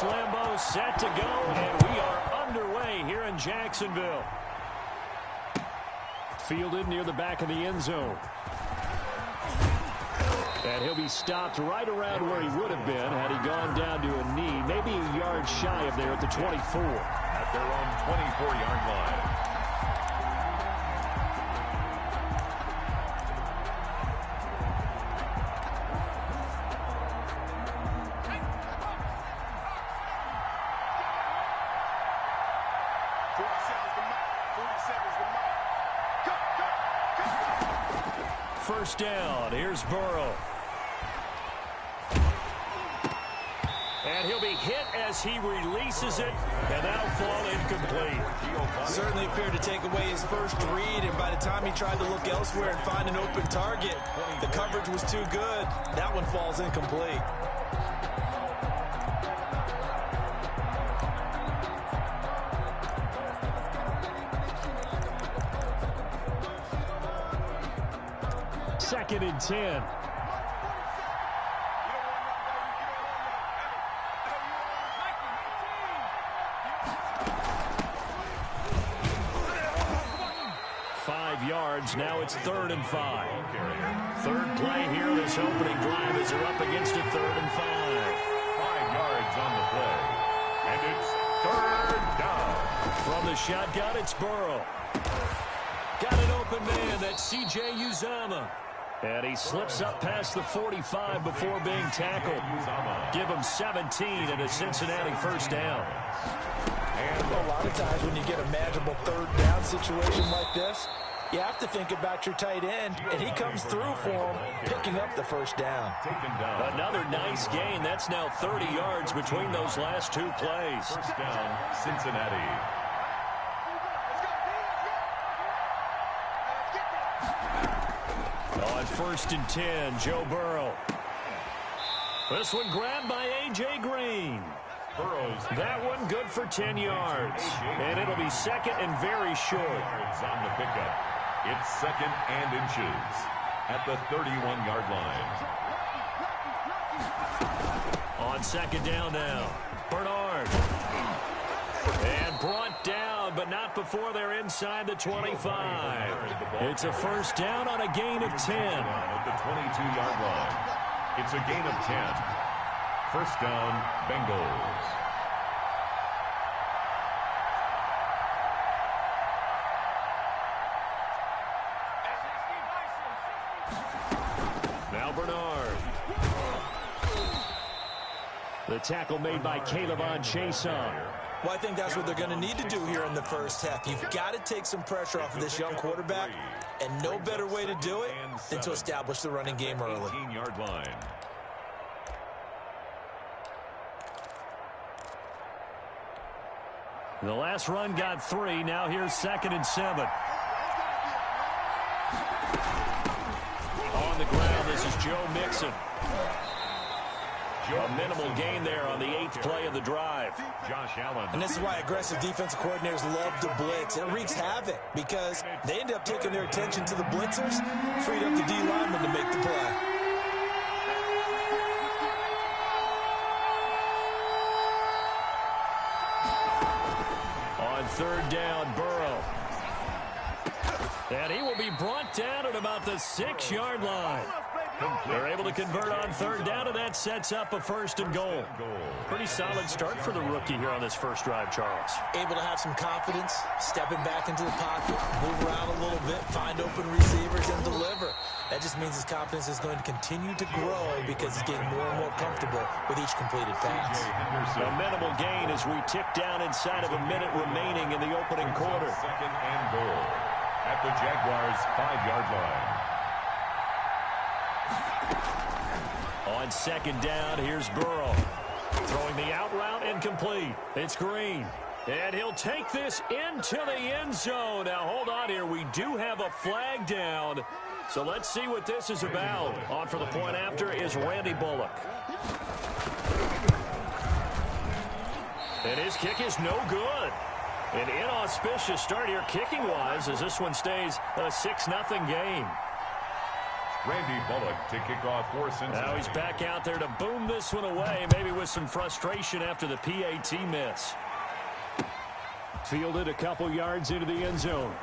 Lambeau set to go, and we are underway here in Jacksonville. Fielded near the back of the end zone. And he'll be stopped right around where he would have been had he gone down to a knee, maybe a yard shy of there at the 24. At their own 24-yard line. First down. Here's Burrow. And he'll be hit as he releases it, and that'll fall incomplete. Certainly appeared to take away his first read, and by the time he tried to look elsewhere and find an open target, the coverage was too good. That one falls incomplete. Second and 10. Yards. Now it's 3rd and 5. Third play here. This opening drive as they're up against a 3rd and 5. 5 yards on the play. And it's 3rd down. From the shotgun, it's Burrow. Got an open man. That's C.J. Uzomah. And he slips up past the 45 before being tackled. Give him 17 and a Cincinnati first down. And a lot of times when you get a manageable 3rd down situation like this, you have to think about your tight end, and he comes through for him, picking up the first down. Another nice gain. That's now 30 yards between those last 2 plays. First down, Cincinnati. On 1st and 10, Joe Burrow. This one grabbed by A.J. Green. That one good for 10 yards. And it'll be 2nd and very short. On the pickup. It's 2nd and inches at the 31-yard line. On 2nd down now, Bernard. And brought down, but not before they're inside the 25. It's a first down on a gain of 10. At the 22-yard line. It's a gain of 10. First down, Bengals. Now Bernard. The tackle made by Caleb Chason. Well, I think that's what they're going to need to do here in the first half. You've got to take some pressure off of this young quarterback, and no better way to do it than to establish the running game early. 18-yard line. The last run got 3. Now here's 2nd and 7. On the ground, this is Joe Mixon. A minimal gain there on the 8th play of the drive. Josh Allen. And this is why aggressive defensive coordinators love to blitz. It wreaks havoc because they end up taking their attention to the blitzers, freed up the D lineman to make the play. On 3rd down, Burrow. And he will be brought down at about the 6-yard line. They're able to convert on 3rd down, and that sets up a 1st and goal. Pretty solid start for the rookie here on this first drive, Charles. Able to have some confidence, stepping back into the pocket, move around a little bit, find open receivers, and deliver. That just means his confidence is going to continue to grow because he's getting more and more comfortable with each completed pass. A minimal gain as we tick down inside of a minute remaining in the opening quarter. 2nd and goal at the Jaguars' 5-yard line. On 2nd down, here's Burrow. Throwing the out route incomplete. It's Green. And he'll take this into the end zone. Now, hold on here. We do have a flag down. So let's see what this is about. On for the point after is Randy Bullock. And his kick is no good. An inauspicious start here kicking-wise as this one stays a 6-0 game. Randy Bullock to kick off for Cincinnati. Now he's back out there to boom this one away, maybe with some frustration after the PAT miss. Fielded a couple yards into the end zone.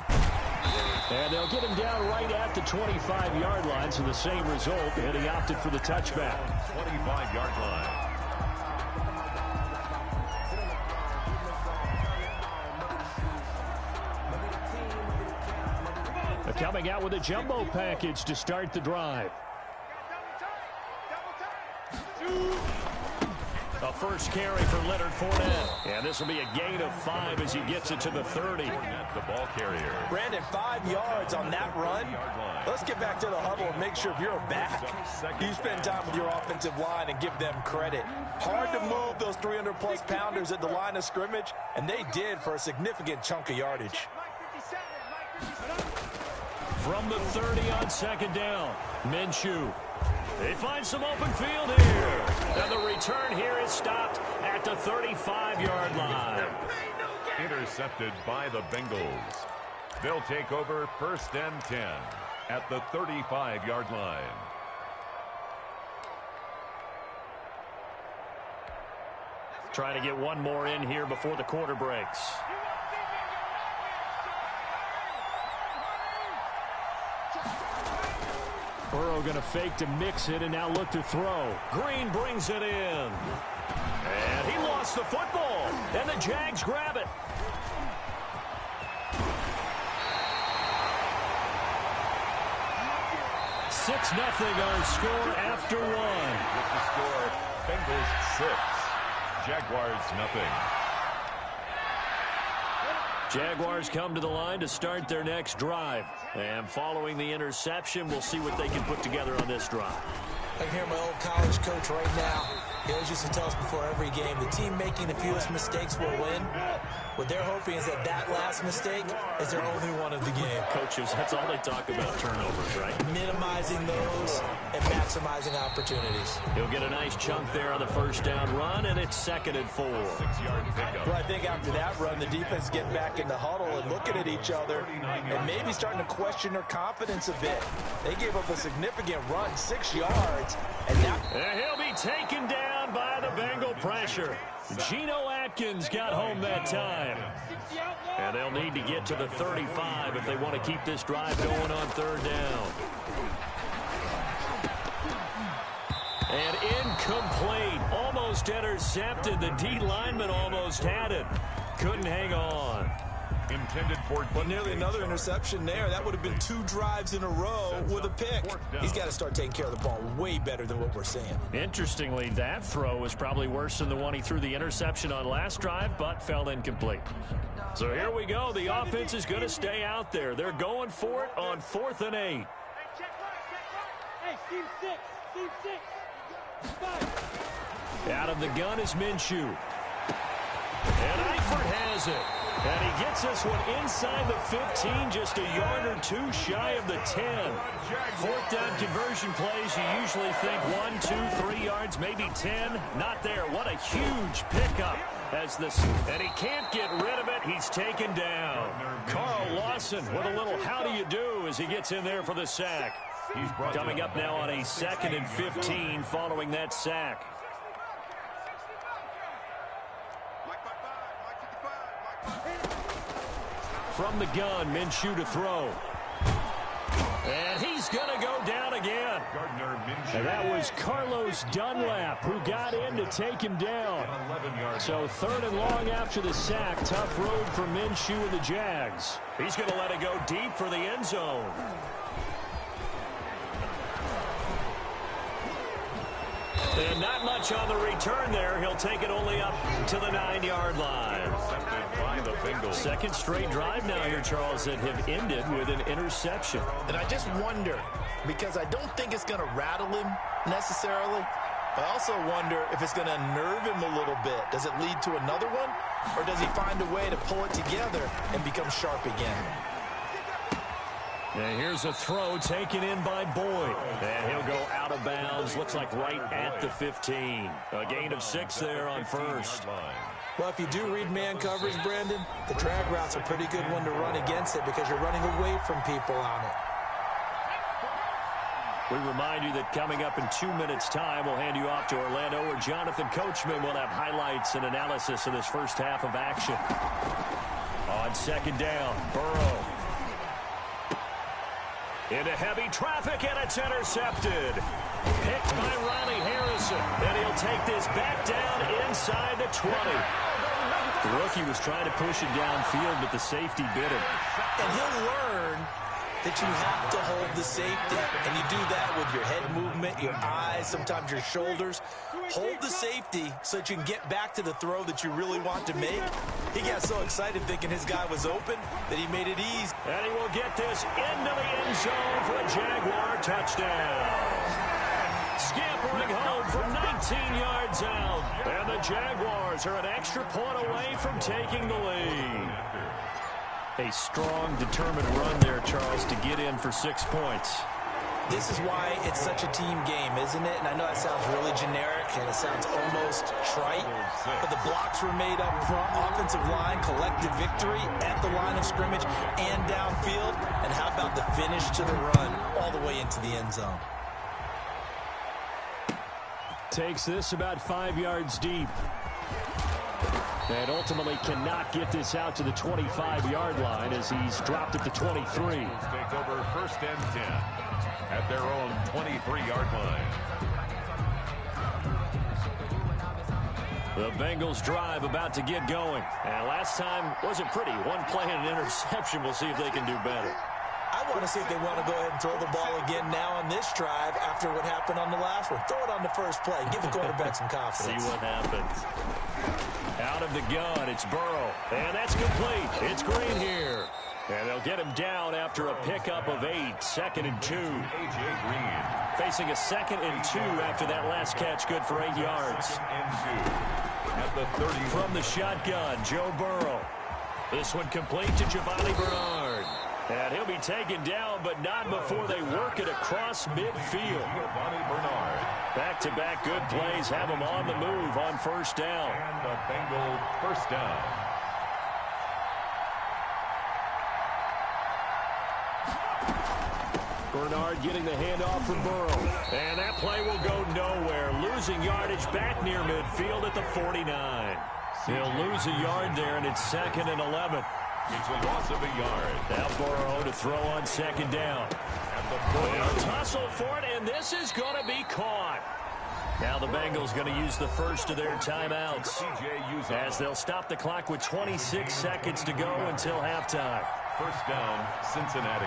And they'll get him down right at the 25-yard line, so the same result, and he opted for the touchback. 25-yard line. Coming out with a jumbo package to start the drive. A first carry for Leonard Fournette. And this will be a gain of 5 as he gets it to the 30. Fournette, the ball carrier. Brandon, 5 yards on that run. Let's get back to the huddle and make sure you're back. You spend time with your offensive line and give them credit. Hard to move those 300-plus pounders at the line of scrimmage, and they did for a significant chunk of yardage. From the 30 on second down, Minshew. They find some open field here. And the return here is stopped at the 35-yard line. Intercepted by the Bengals. They'll take over 1st and 10 at the 35-yard line. Trying to get one more in here before the quarter breaks. Burrow going to fake to mix it and now look to throw. Green brings it in. And he lost the football. And the Jags grab it. Six nothing our score after one. With the score, Bengals 6, Jaguars nothing. Jaguars come to the line to start their next drive. And following the interception, we'll see what they can put together on this drive. I can hear my old college coach right now. He always used to tell us before every game, the team making the fewest mistakes will win. What they're hoping is that that last mistake is their only one of the game. Coaches, that's all they talk about, turnovers, right? Minimizing those and maximizing opportunities. He'll get a nice chunk there on the first down run, and it's 2nd and 4. 6-yard pickup. Well, I think after that run, the defense is getting back in the huddle and looking at each other and maybe starting to question their confidence a bit. They gave up a significant run, 6 yards, and now... And he'll be taken down by the Bengal pressure. Geno Atkins got home that time. And they'll need to get to the 35 if they want to keep this drive going on 3rd down. And incomplete. Almost intercepted. The D lineman almost had it. Couldn't hang on. Intended for... Well, nearly another interception there. That would have been 2 drives in a row with a pick. He's got to start taking care of the ball way better than what we're seeing. Interestingly, that throw was probably worse than the one he threw the interception on last drive, but fell incomplete. So here we go. The offense is going to stay out there. They're going for it on 4th and 8. Hey, team 6. Team 6. 5. Out of the gun is Minshew. And Eifert has it. And he gets this one inside the 15, just a yard or 2 shy of the 10. 4th down conversion plays, you usually think 1, 2, 3 yards, maybe 10. Not there. What a huge pickup as this, and he can't get rid of it. He's taken down. Carl Lawson with a little how do you do as he gets in there for the sack. Coming up now on a 2nd and 15 following that sack. From the gun, Minshew to throw. And he's going to go down again. And that was Carlos Dunlap who got in to take him down. So 3rd and long after the sack. Tough road for Minshew and the Jags. He's going to let it go deep for the end zone. And not much on the return there. He'll take it only up to the 9-yard line. By the Bengals. 2nd straight drive now here, Charles, that have ended with an interception. And I just wonder, because I don't think it's going to rattle him necessarily, but I also wonder if it's going to unnerve him a little bit. Does it lead to another one, or does he find a way to pull it together and become sharp again? And here's a throw taken in by Boyd. And he'll go out of bounds. Looks like right at the 15. A gain of 6 there on 1st. Well, if you do read man coverage, Brandon, the drag route's a pretty good one to run against it because you're running away from people on it. We remind you that coming up in 2 minutes' time, we'll hand you off to Orlando, where Jonathan Coachman will have highlights and analysis of this first half of action. On second down, Burrow. Into heavy traffic, and it's intercepted. Picked by Riley Harrison, and he'll take this back down inside the 20. The rookie was trying to push it downfield, but the safety bit him. And he'll learn that you have to hold the safety. And you do that with your head movement, your eyes, sometimes your shoulders. Hold the safety so that you can get back to the throw that you really want to make. He got so excited thinking his guy was open that he made it easy. And he will get this into the end zone for a Jaguar touchdown. Scampering home from 19 yards out. And the Jaguars are an extra point away from taking the lead. A strong, determined run there, Charles, to get in for 6 points. This is why it's such a team game, isn't it? And I know that sounds really generic and it sounds almost trite, but the blocks were made up front, offensive line, collective victory at the line of scrimmage and downfield. And how about the finish to the run all the way into the end zone? Takes this about 5 yards deep. And ultimately cannot get this out to the 25-yard line as he's dropped at the 23. Take over first and 10 at their own 23-yard line. The Bengals drive about to get going. And last time wasn't pretty. One play and an interception. We'll see if they can do better. I want to see if they want to go ahead and throw the ball again now on this drive after what happened on the last one. Throw it on the first play. Give the quarterback some confidence. See what happens. Out of the gun, it's Burrow. And that's complete. It's Green here. And they'll get him down after a pickup of 8. 2nd and 2. A.J. Green. Facing a 2nd and 2 after that last catch. Good for 8 yards. 2nd and 2 at the 30. From the shotgun, Joe Burrow. This one complete to Giovanni Bernard. And he'll be taken down, but not before they work it across midfield. Giovanni Bernard. Back-to-back good plays have him on the move on first down. And the Bengal first down. Bernard getting the handoff from Burrow. And that play will go nowhere. Losing yardage back near midfield at the 49. He'll lose a yard there, and it's 2nd and 11. It's a loss of a yard. Now Burrow to throw on second down. They'll tussle for it, and this is going to be caught. Now the Bengals going to use the first of their timeouts as they'll stop the clock with 26 seconds to go until halftime. First down, Cincinnati.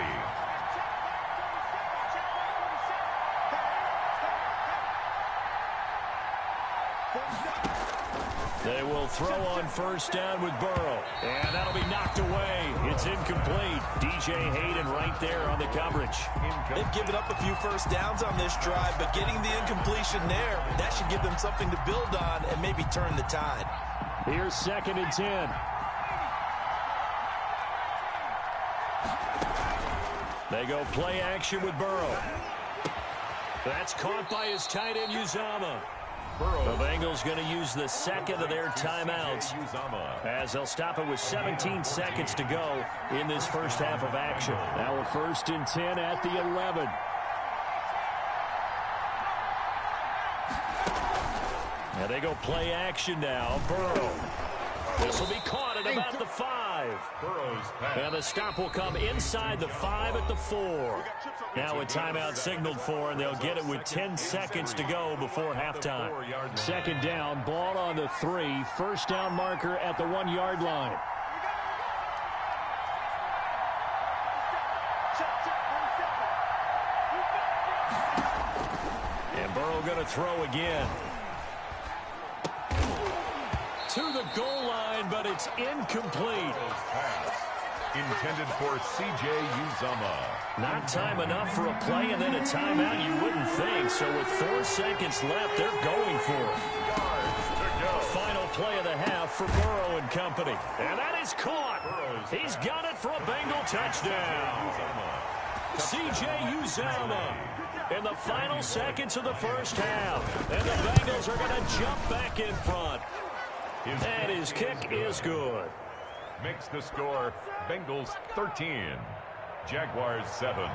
They will throw on first down with Burrow. And that'll be knocked away. It's incomplete. DJ Hayden right there on the coverage. They've given up a few first downs on this drive, but getting the incompletion there, that should give them something to build on and maybe turn the tide. Here's 2nd and 10. They go play action with Burrow. That's caught by his tight end, Uzomah. The Bengals going to use the second of their timeouts as they'll stop it with 17 seconds to go in this first half of action. Now a 1st and 10 at the 11. Now they go play action now. Burrow. This will be caught at about the 5. And the stop will come inside the 5 at the 4. Now a timeout signaled for, and they'll get it with 10 seconds to go before halftime. 2nd down, ball on the 3. First down marker at the 1-yard line. And Burrow going to throw again. To the goal line, but it's incomplete. Intended for C.J. Uzomah. Not time enough for a play and then a timeout, you wouldn't think. So with 4 seconds left, they're going for it. Final play of the half for Burrow and company. And that is caught. He's got it for a Bengal touchdown. C.J. Uzomah in the final seconds of the first half. And the Bengals are going to jump back in front. And his kick is good. Makes the score Bengals 13, Jaguars 7.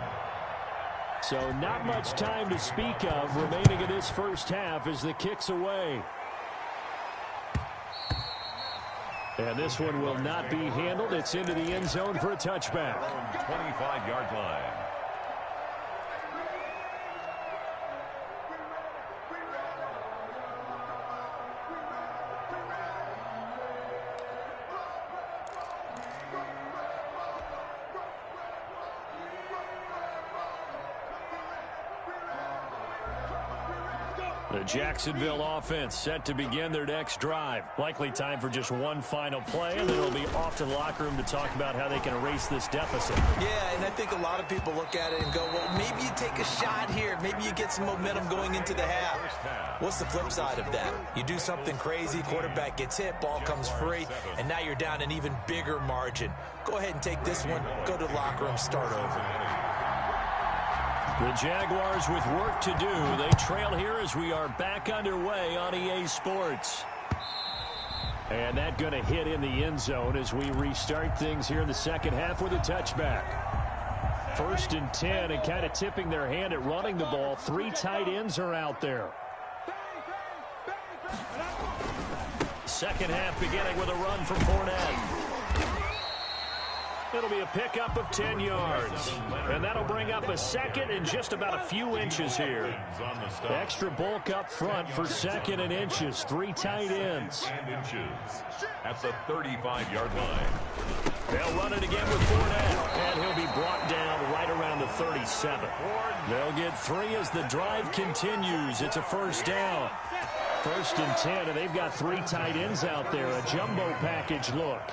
So not much time to speak of remaining in this first half as the kick's away. And this one will not be handled. It's into the end zone for a touchback. 25-yard line. The Jacksonville offense set to begin their next drive. Likely time for just one final play, and then it'll be off to the locker room to talk about how they can erase this deficit. Yeah, and I think a lot of people look at it and go, well, maybe you take a shot here. Maybe you get some momentum going into the half. What's the flip side of that? You do something crazy, quarterback gets hit, ball comes free, and now you're down an even bigger margin. Go ahead and take this one, go to the locker room, start over. The Jaguars with work to do. They trail here as we are back underway on EA Sports. And that going to hit in the end zone as we restart things here in the second half with a touchback. 1st and 10, and kind of tipping their hand at running the ball. 3 tight ends are out there. Second half beginning with a run from Fournette. It'll be a pickup of 10 yards. And that'll bring up a second and just about a few inches here. Extra bulk up front for second and inches. 3 tight ends. At the 35-yard line. They'll run it again with Fournette. And he'll be brought down right around the 37. They'll get 3 as the drive continues. It's a first down. 1st and 10, and they've got 3 tight ends out there. A jumbo package look.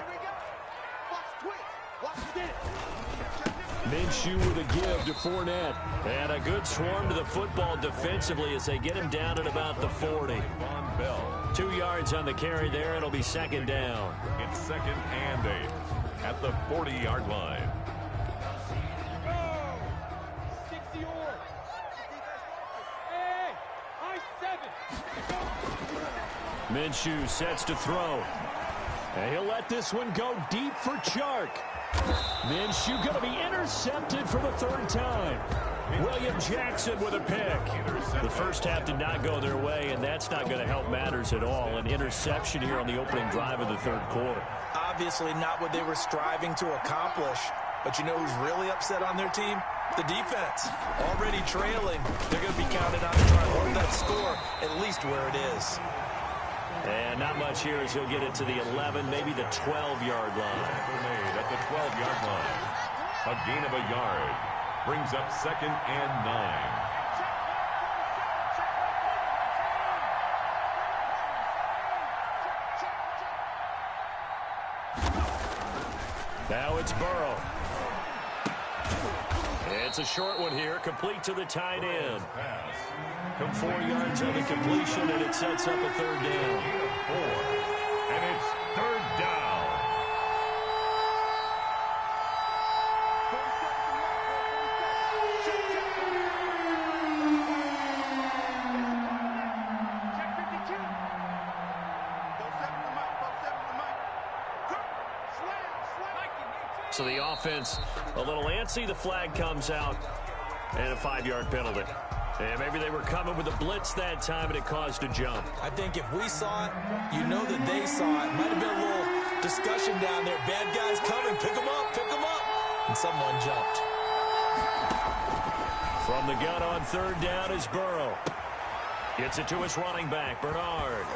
Minshew with a give to Fournette. And a good swarm to the football defensively as they get him down at about the 40. 2 yards on the carry there. It'll be second down. It's 2nd and 8 at the 40-yard line. Minshew sets to throw. And he'll let this one go deep for Chark. Minshew going to be intercepted for the 3rd time. William Jackson with a pick. The first half did not go their way, and that's not going to help matters at all. An interception here on the opening drive of the 3rd quarter. Obviously not what they were striving to accomplish. But you know who's really upset on their team? The defense. Already trailing. They're going to be counted on to try and hold that score at least where it is. And not much here as he'll get it to the 11, maybe the 12-yard line. Made at the 12-yard line. A gain of a yard. Brings up 2nd and 9. Now it's Burrow. It's a short one here, complete to the tight end. Come 4 yards on the completion, and it sets up a 3rd down. 4. And it's 3rd down. So the offense a little antsy. The flag comes out, and a 5-yard penalty. And maybe they were coming with a blitz that time, and it caused a jump. I think if we saw it, you know that they saw it. Might have been a little discussion down there. Bad guys coming. Pick them up. Pick them up. And someone jumped. From the gun on 3rd down is Burrow. Gets it to his running back, Bernard.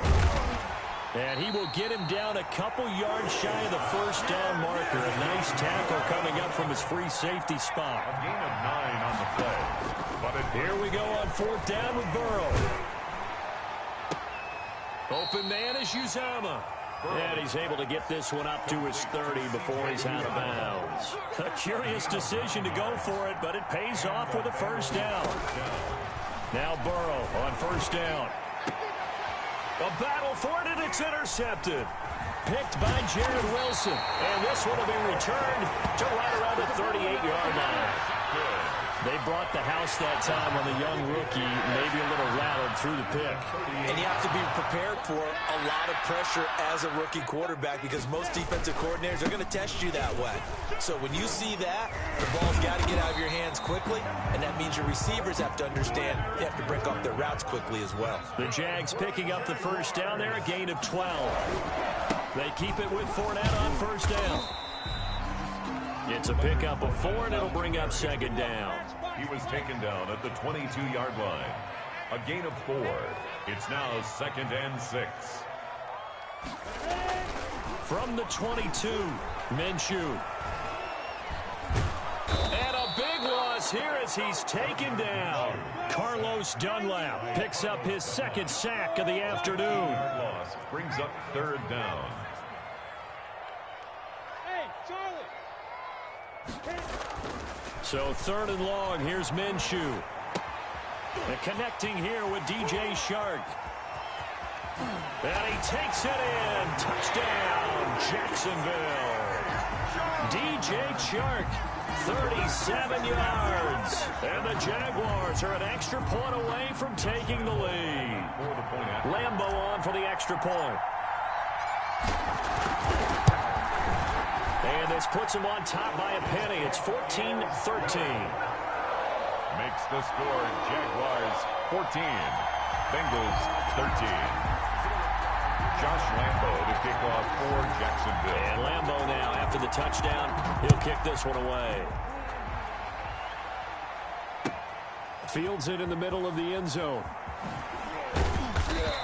And he will get him down a couple yards shy of the 1st down marker. A nice tackle coming up from his free safety spot. A gain of 9 on the play. Here we go on 4th down with Burrow. Open man is Uzama. And he's able to get this one up to his 30 before he's out of bounds. A curious decision to go for it, but it pays off with a 1st down. Now Burrow on 1st down. A battle for it, and it's intercepted. Picked by Jared Wilson. And this one will be returned to right around the 38-yard line. They brought the house that time on the young rookie, maybe a little rattled through the pick. And you have to be prepared for a lot of pressure as a rookie quarterback because most defensive coordinators are going to test you that way. So when you see that, the ball's got to get out of your hands quickly, and that means your receivers have to understand they have to break off their routes quickly as well. The Jags picking up the first down there, a gain of 12. They keep it with Fournette on first down. It's a pickup of 4, and it'll bring up second down. He was taken down at the 22-yard line. A gain of 4. It's now 2nd and 6. From the 22, Minshew. And a big loss here as he's taken down. Carlos Dunlap picks up his second sack of the afternoon. Loss brings up 3rd down. Hey, Charlie. So 3rd and long, here's Minshew. And connecting here with DJ Shark. And he takes it in. Touchdown, Jacksonville. DJ Shark, 37 yards. And the Jaguars are an extra point away from taking the lead. Lambeau on for the extra point. And this puts them on top by a penny. It's 14-13. Makes the score Jaguars 14, Bengals 13. Josh Lambeau to kick off for Jacksonville. And Lambeau now, after the touchdown, he'll kick this one away. Fields it in the middle of the end zone.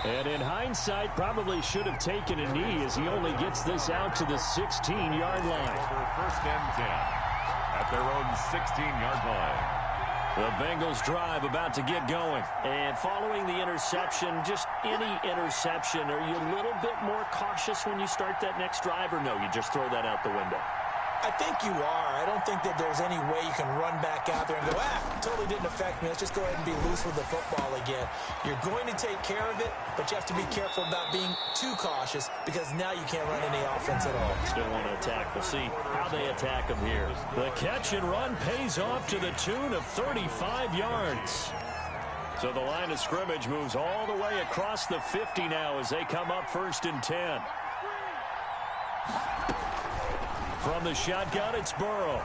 And in hindsight, probably should have taken a knee as he only gets this out to the 16-yard line. Over 1st and 10 at their own 16-yard line. The Bengals drive about to get going. And following the interception, just any interception, are you a little bit more cautious when you start that next drive, or no, you just throw that out the window? I think you are. I don't think that there's any way you can run back out there and go, totally didn't affect me. Let's just go ahead and be loose with the football again. You're going to take care of it, but you have to be careful about being too cautious because now you can't run any offense at all. Still want to attack. We'll see how they attack them here. The catch and run pays off to the tune of 35 yards. So the line of scrimmage moves all the way across the 50 now as they come up 1st and 10. From the shotgun, it's Burrow.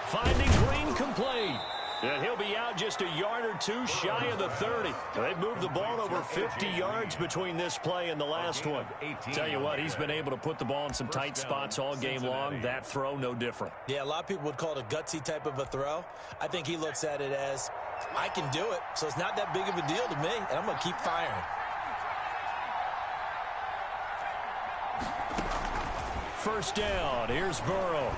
Finding Green complete. And he'll be out just a yard or two shy of the 30. They've moved the ball over 50 yards between this play and the last one. Tell you what, he's been able to put the ball in some tight spots all game long. That throw, no different. Yeah, a lot of people would call it a gutsy type of a throw. I think he looks at it as, I can do it, so it's not that big of a deal to me, and I'm going to keep firing. First down, here's Burrow.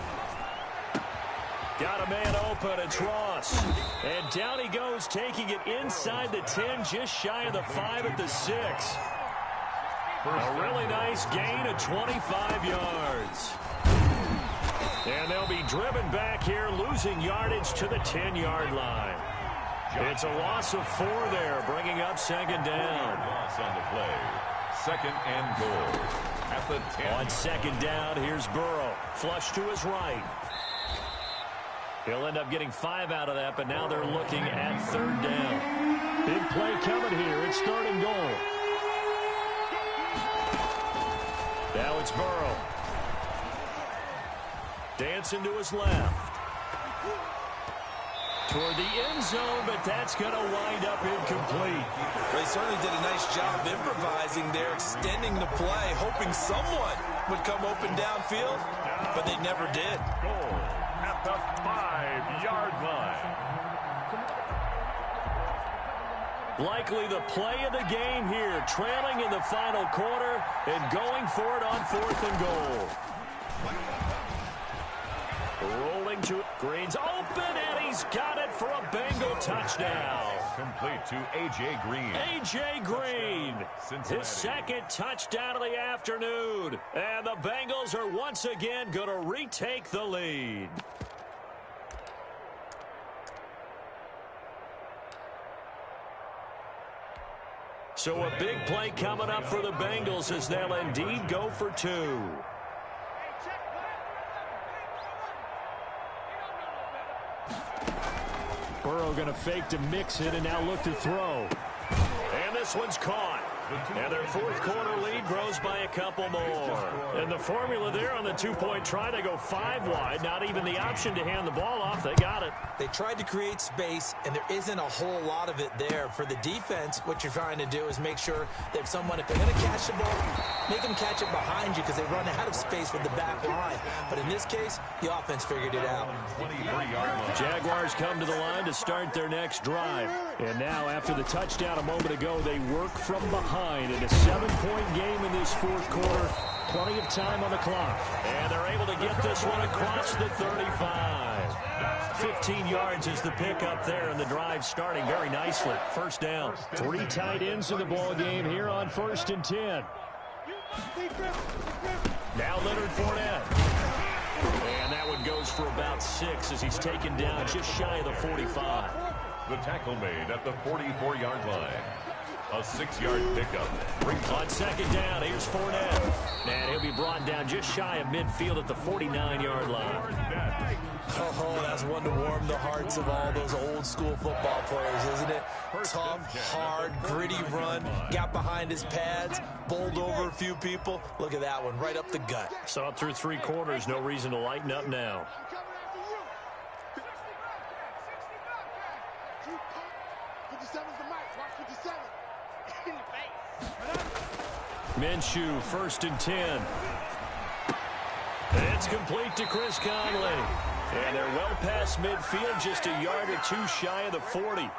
Got a man open, it's Ross. And down he goes, taking it inside the 10, just shy of the 5 at the 6. A really nice gain of 25 yards. And they'll be driven back here, losing yardage to the 10-yard line. It's a loss of 4 there, bringing up second down. Loss on the play. 2nd and goal at the 10. On second down, here's Burrow. Flush to his right. He'll end up getting 5 out of that, but now they're looking at 3rd down. Big play coming here. It's 3rd and goal. Now it's Burrow. Dancing to his left. Toward the end zone, but that's going to wind up incomplete. They certainly did a nice job improvising there, extending the play, hoping someone would come open downfield, but they never did. Goal at the 5-yard line. Likely the play of the game here, trailing in the final quarter and going for it on 4th and goal. Rolling to it. Green's open, and he's got it for a Bengal touchdown. Complete to A.J. Green. A.J. Green, Cincinnati. his second touchdown of the afternoon. And the Bengals are once again going to retake the lead. So a big play coming up for the Bengals as they'll indeed go for 2. Burrow going to fake to mix it and now look to throw. And this one's caught. And their fourth quarter lead grows by a couple more. And the formula there on the two-point try, they go 5 wide. Not even the option to hand the ball off. They got it. They tried to create space, and there isn't a whole lot of it there. For the defense, what you're trying to do is make sure that someone, if they're going to catch the ball, make them catch it behind you because they run out of space with the back line. But in this case, the offense figured it out. Jaguars come to the line to start their next drive. And now, after the touchdown a moment ago, they work from behind in a 7-point game in this fourth quarter. Plenty of time on the clock. And they're able to get this one across the 35. 15 yards is the pickup there, and the drive starting very nicely. First down. 3 tight ends in the ball game here on 1st and 10. Now Leonard Fournette. And that one goes for about 6 as he's taken down just shy of the 45. The tackle made at the 44-yard line. A 6-yard pickup. On second down, here's Fournette. And he'll be brought down just shy of midfield at the 49-yard line. Oh, that's one to warm the hearts of all those old-school football players, isn't it? Tough, hard, gritty run. Got behind his pads, bowled over a few people. Look at that one, right up the gut. Saw it through 3 quarters. No reason to lighten up now. Minshew, 1st and 10. It's complete to Chris Conley. And they're well past midfield, just a yard or 2 shy of the 40.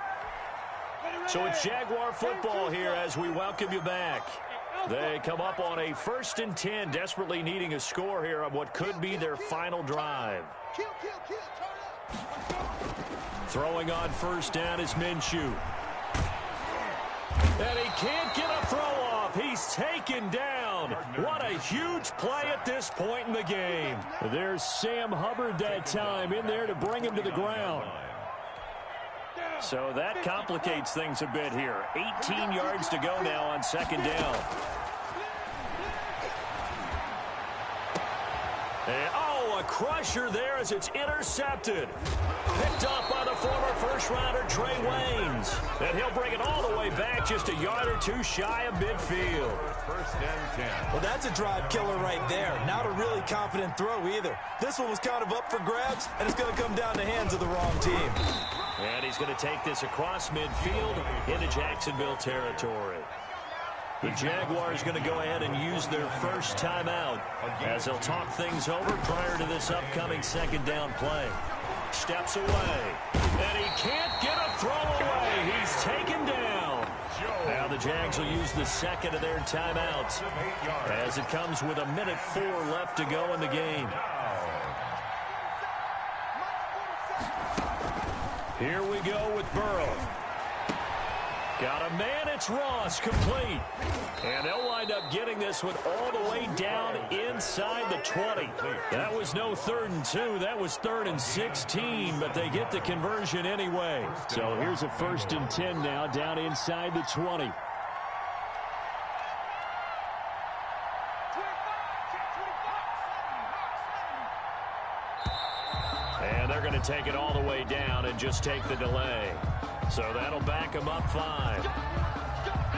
So it's Jaguar football here as we welcome you back. They come up on a 1st and 10, desperately needing a score here on what could be their final drive. Throwing on 1st down is Minshew. And he can't get a throw off. He's taken down. What a huge play at this point in the game. There's Sam Hubbard that time in there to bring him to the ground. So that complicates things a bit here. 18 yards to go now on 2nd down. And, a crusher there as it's intercepted. Picked up by the former first-rounder Trey Waynes. And he'll bring it all the way back just a yard or 2 shy of midfield. 1st and 10. Well, that's a drive killer right there. Not a really confident throw either. This one was kind of up for grabs, and it's going to come down the hands of the wrong team. And he's going to take this across midfield into Jacksonville territory. The Jaguars going to go ahead and use their first timeout as they'll talk things over prior to this upcoming 2nd down play. Steps away, and he can't get a throw away. He's taken down. Now the Jags will use the 2nd of their timeouts as it comes with 1:04 left to go in the game. Here we go with Burrow. Got a man, it's Ross, complete. And they'll wind up getting this one all the way down inside the 20. That was no 3rd and 2, that was 3rd and 16, but they get the conversion anyway. So here's a 1st and 10 now, down inside the 20. And they're going to take it all the way down and just take the delay. So that'll back him up 5.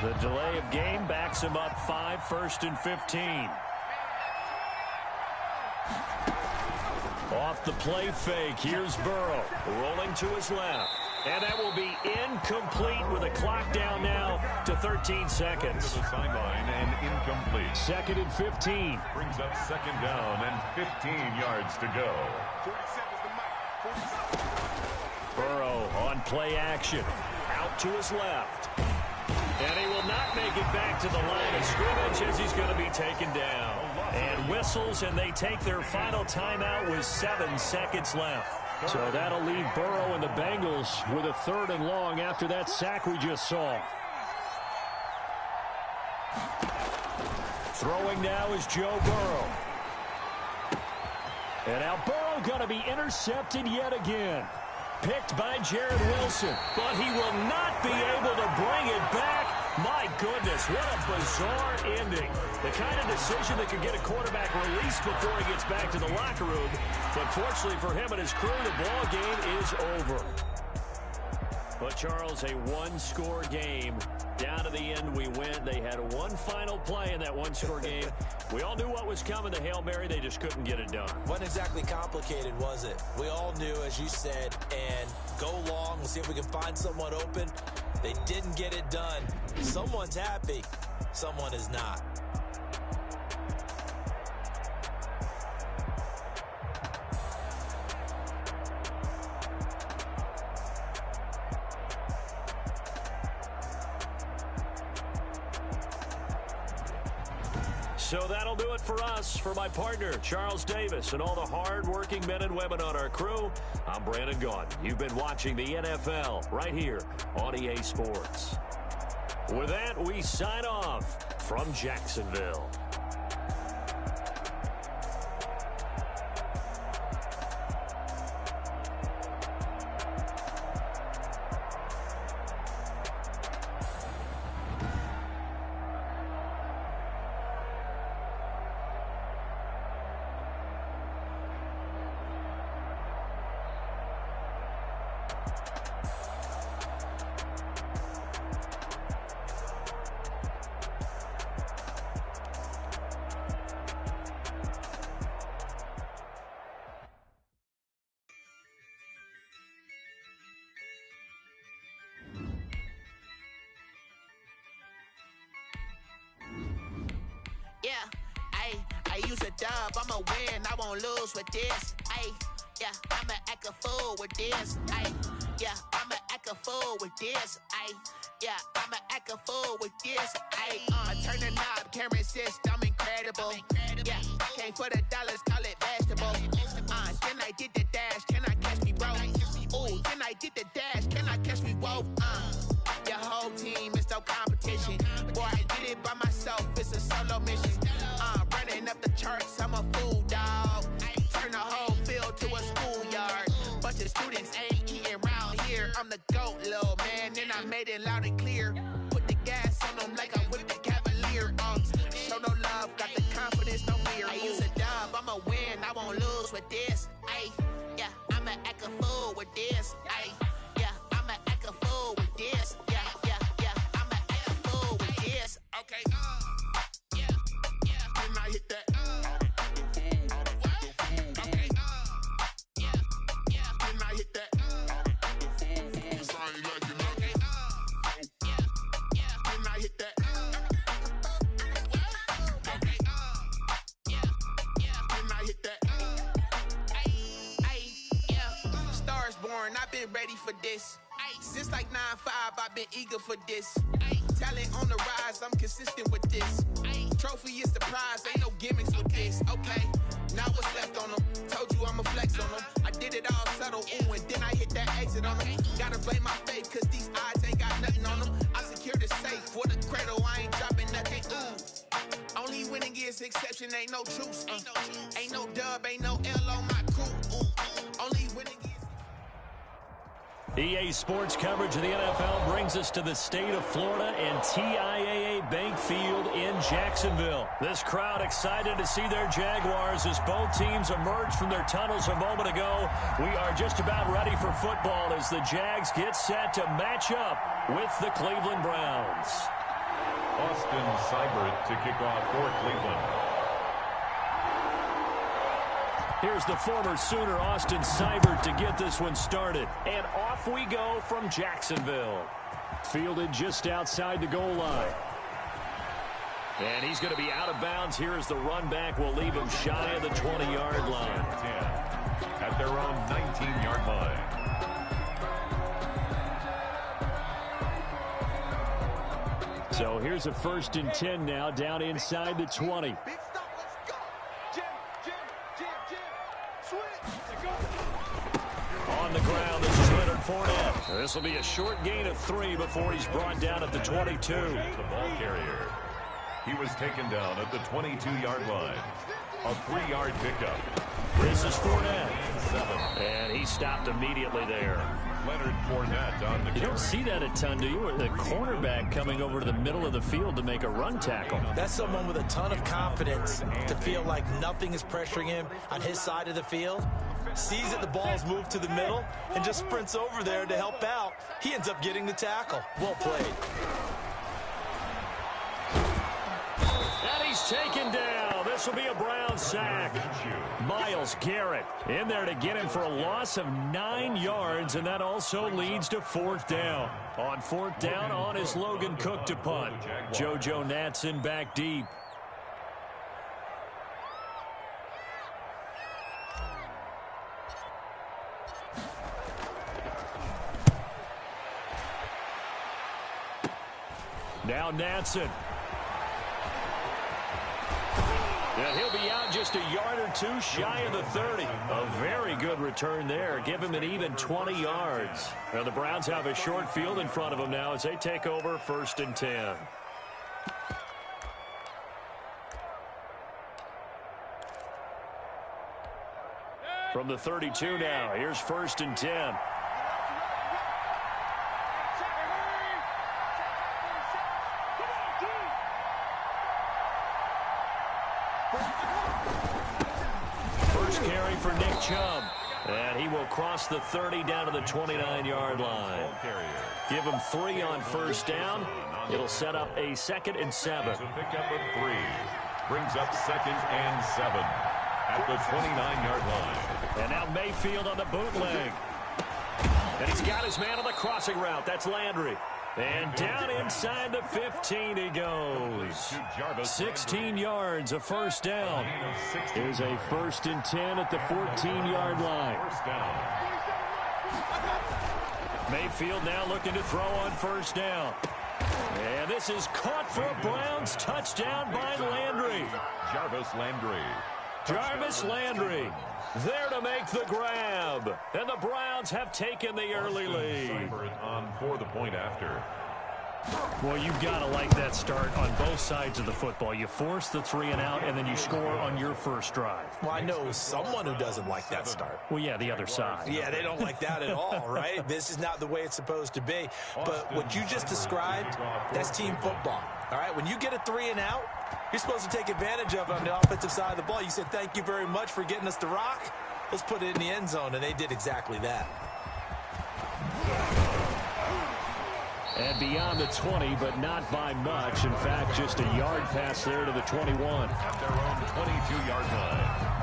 The delay of game backs him up 5, 1st and 15. Off the play fake, here's Burrow, rolling to his left. And that will be incomplete with a clock down now to 13 seconds. To the sideline and incomplete. 2nd and 15. Brings up 2nd down and 15 yards to go. Burrow on play action. Out to his left. And he will not make it back to the line of scrimmage as he's going to be taken down. And whistles, and they take their final timeout with 7 seconds left. So that'll leave Burrow and the Bengals with a 3rd and long after that sack we just saw. Throwing now is Joe Burrow. And now Burrow going to be intercepted yet again. Picked by Jared Wilson, but he will not be able to bring it back. My goodness, what a bizarre ending. The kind of decision that could get a quarterback released before he gets back to the locker room. But fortunately for him and his crew, the ball game is over. But, Charles, a one-score game. Down to the end, we went. They had one final play in that one-score game. We all knew what was coming, the Hail Mary. They just couldn't get it done. Wasn't exactly complicated, was it? We all knew, as you said, and go long. We'll see if we can find someone open. They didn't get it done. Someone's happy. Someone is not. So that'll do it for us. For my partner, Charles Davis, and all the hard-working men and women on our crew, I'm Brandon Gaudin. You've been watching the NFL right here on EA Sports. With that, we sign off from Jacksonville. I use a dub, I'ma win, I won't lose with this. I'ma act a fool with this. I'ma act a fool with this. I'ma act a fool with this. I turn the knob, can't resist, I'm incredible. Came for the dollars, call it vegetable. Then I did the dash, can I catch me, bro? Ooh, then I did the dash, can I catch me, whoa? Your whole team is no competition. Boy, I did it by myself, it's a solo mission. Running up the charts, I'm a fool, dog. Turn the whole field to a schoolyard. Bunch of students ain't eating around here. I'm the GOAT, little man, and I made it loud and clear. Put the gas on them like I'm with the Cavalier. Show no love, got the confidence, no fear. I use a dub, I'ma win, I won't lose with this. I'ma act a fool with this. I'ma act a fool with this. I'ma act a fool with this. Okay. Can I hit that? Okay. Can I hit that? Can I hit that? Okay. Can I hit that? Stars born, I've been ready for this. Since like 9-5, I've been eager for this. Talent on the rise, I'm consistent with this. Trophy is the prize, ain't no gimmicks with this. Okay, now what's left on them? Told you I'ma flex on them. I did it all subtle, ooh, and then I hit that exit on them. Gotta blame my faith, cause these odds ain't got nothing on them. I secured the safe for the cradle, I ain't dropping nothing, ooh. Only winning is exception, ain't no truce. Ain't no dub, ain't no L on my crew, ooh. Only winning is... EA Sports coverage of the NFL brings us to the state of Florida and TIAA Bank Field in Jacksonville. This crowd excited to see their Jaguars as both teams emerged from their tunnels a moment ago. We are just about ready for football as the Jags get set to match up with the Cleveland Browns. Austin Seibert to kick off for Cleveland. Here's the former Sooner, Austin Seibert, to get this one started. And off we go from Jacksonville. Fielded just outside the goal line. And he's going to be out of bounds here as the run back will leave him shy of the 20-yard line. 10 at their own 19-yard line. So here's a 1st and 10 now down inside the 20. On the ground, this is Leonard Fournette. This will be a short gain of 3 before he's brought down at the 22. The ball carrier. He was taken down at the 22-yard line. A 3-yard pickup. This is Fournette. And he stopped immediately there. Leonard Fournette on the carry. You don't see that a ton, do you? The cornerback coming over to the middle of the field to make a run tackle. That's someone with a ton of confidence to feel like nothing is pressuring him on his side of the field. Sees that the ball's moved to the middle and just sprints over there to help out. He ends up getting the tackle. Well played. And he's taken down. This will be a Brown sack. Myles Garrett in there to get him for a loss of 9 yards, and that also leads to 4th down. On 4th down, on is Logan Cook to punt. JoJo Natson back deep. Now Natson. And he'll be out just a yard or two shy of the 30. A very good return there. Give him an even 20 yards. Now the Browns have a short field in front of them now as they take over 1st and 10. From the 32 now, here's 1st and 10. First carry for Nick Chubb. And he will cross the 30 down to the 29-yard line. Give him 3 on 1st down. It'll set up a 2nd and 7. So pickup of 3. Brings up 2nd and 7 at the 29-yard line. And now Mayfield on the bootleg. And he's got his man on the crossing route. That's Landry. And down inside the 15 he goes. 16 yards, a 1st down. Here's a 1st and 10 at the 14-yard line. Mayfield now looking to throw on 1st down. And this is caught for a Browns touchdown by Landry. Jarvis Landry there to make the grab. And the Browns have taken the early lead. On for the point after. Well, you've got to like that start on both sides of the football. You force the 3 and out, and then you score on your first drive. Well, I know someone who doesn't like that start. Well, yeah, the other side. Yeah, they don't like that at all, right? This is not the way it's supposed to be. But what you just described, that's team football. All right, when you get a 3 and out, you're supposed to take advantage of it on the offensive side of the ball. You said, thank you very much for getting us the rock. Let's put it in the end zone, and they did exactly that. And beyond the 20, but not by much. In fact, just a yard pass there to the 21. At their own 22-yard line.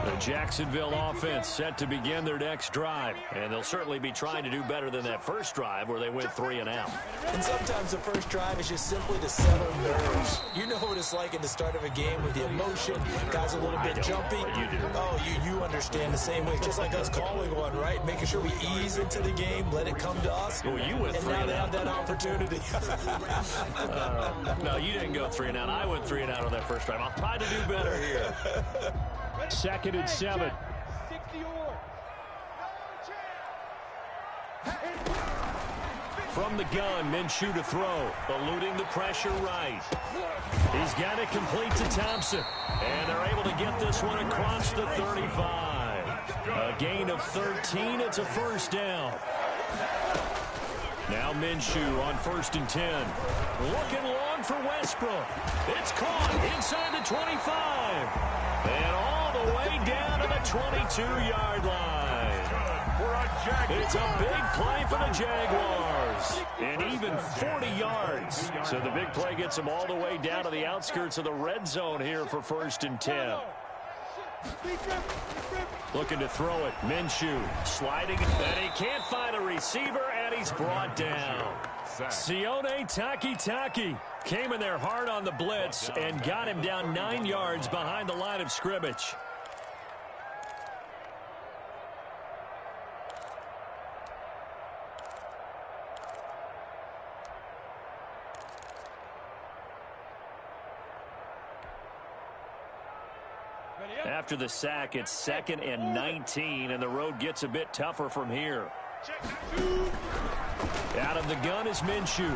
The Jacksonville offense set to begin their next drive. And they'll certainly be trying to do better than that first drive where they went 3 and out. And sometimes the first drive is just simply to settle nerves. You know what it's like at the start of a game with the emotion. Guys a little bit jumpy. You do. Oh, you understand the same way. Just like us calling one, right? Making sure we ease into the game, let it come to us. Well, you went 3 and now and they out. have that opportunity. No, you didn't go 3 and out. I went 3 and out on that first drive. I'll try to do better here. 2nd and 7. From the gun, Minshew to throw. Eluding the pressure right. He's got it complete to Thompson. And they're able to get this one across the 35. A gain of 13. It's a 1st down. Now Minshew on 1st and 10. Looking long for Westbrook. It's caught inside the 25. And all the way down to the 22-yard line. It's a big play for the Jaguars. And even 40 yards. So the big play gets them all the way down to the outskirts of the red zone here for 1st and 10. Looking to throw it. Minshew sliding. And he can't find a receiver, and he's brought down. Sione Takitaki came in there hard on the blitz and got him down 9 yards behind the line of scrimmage. After the sack, it's 2nd and 19, and the road gets a bit tougher from here. Out of the gun is Minshew.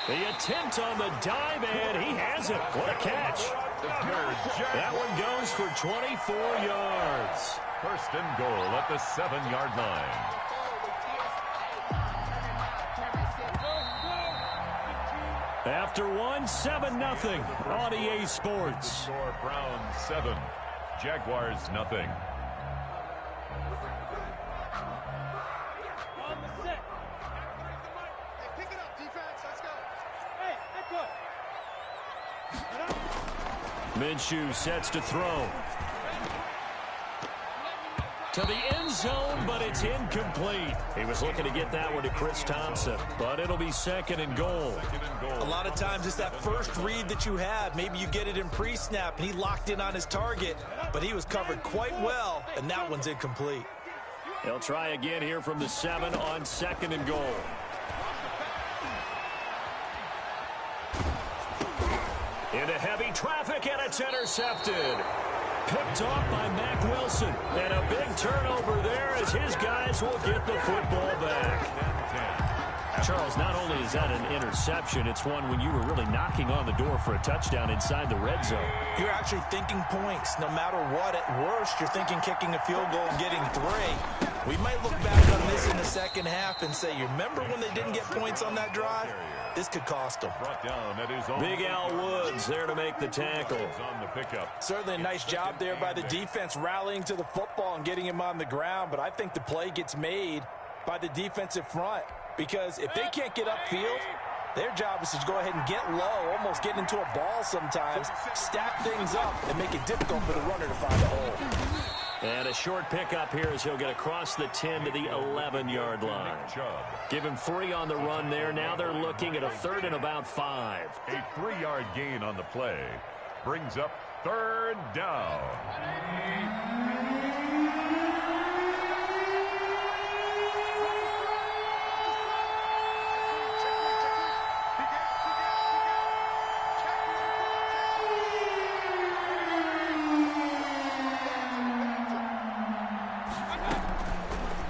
The attempt on the dive, and he has it. What a catch. That one goes for 24 yards. 1st and goal at the 7-yard line. After one, 7-0 on EA Sports. Score Browns 7, Jaguars nothing. On the set. Hey, pick it up, defense. Let's go. Hey, head coach. Minshew sets to throw. To the end zone, but it's incomplete. He was looking to get that one to Chris Thompson, but it'll be second and goal. A lot of times it's that first read that you have. Maybe you get it in pre-snap, and he locked in on his target, but he was covered quite well, and that one's incomplete. They'll try again here from the 7 on second and goal. Into heavy traffic, and it's intercepted. Picked off by Mack Wilson. And a big turnover there as his guys will get the football back. Charles, not only is that an interception, it's one when you were really knocking on the door for a touchdown inside the red zone. You're actually thinking points. No matter what, at worst, you're thinking kicking a field goal and getting 3. We might look back on this in the second half and say, you remember when they didn't get points on that drive? This could cost them. Big Al Woods there to make the tackle. On the pickup. Certainly a nice job there by the defense rallying to the football and getting him on the ground, but I think the play gets made by the defensive front because if they can't get upfield, their job is to go ahead and get low, almost get into a ball sometimes, stack things up, and make it difficult for the runner to find a hole. And a short pickup here as he'll get across the 10 to the 11-yard line. Give him 3 on the run there. Now they're looking at a 3rd and about 5. A 3-yard gain on the play brings up 3rd down.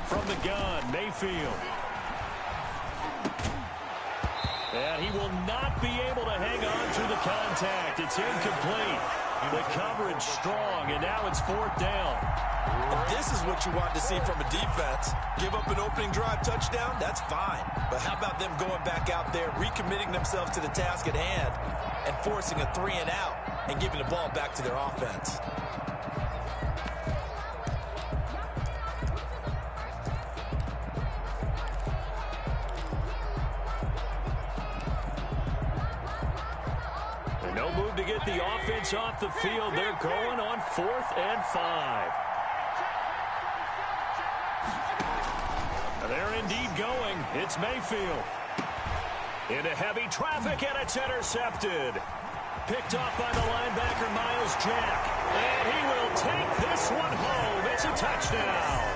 From the gun, Mayfield. And he will not be able to hang on to the contact. It's incomplete. The coverage strong, and now it's 4th down. And this is what you want to see from a defense. Give up an opening drive touchdown, that's fine. But how about them going back out there, recommitting themselves to the task at hand, and forcing a 3 and out, and giving the ball back to their offense? No move to get the offense off the field. They're going on 4th and 5. They're indeed going. It's Mayfield. Into heavy traffic, and it's intercepted. Picked off by the linebacker, Miles Jack. And he will take this one home. It's a touchdown.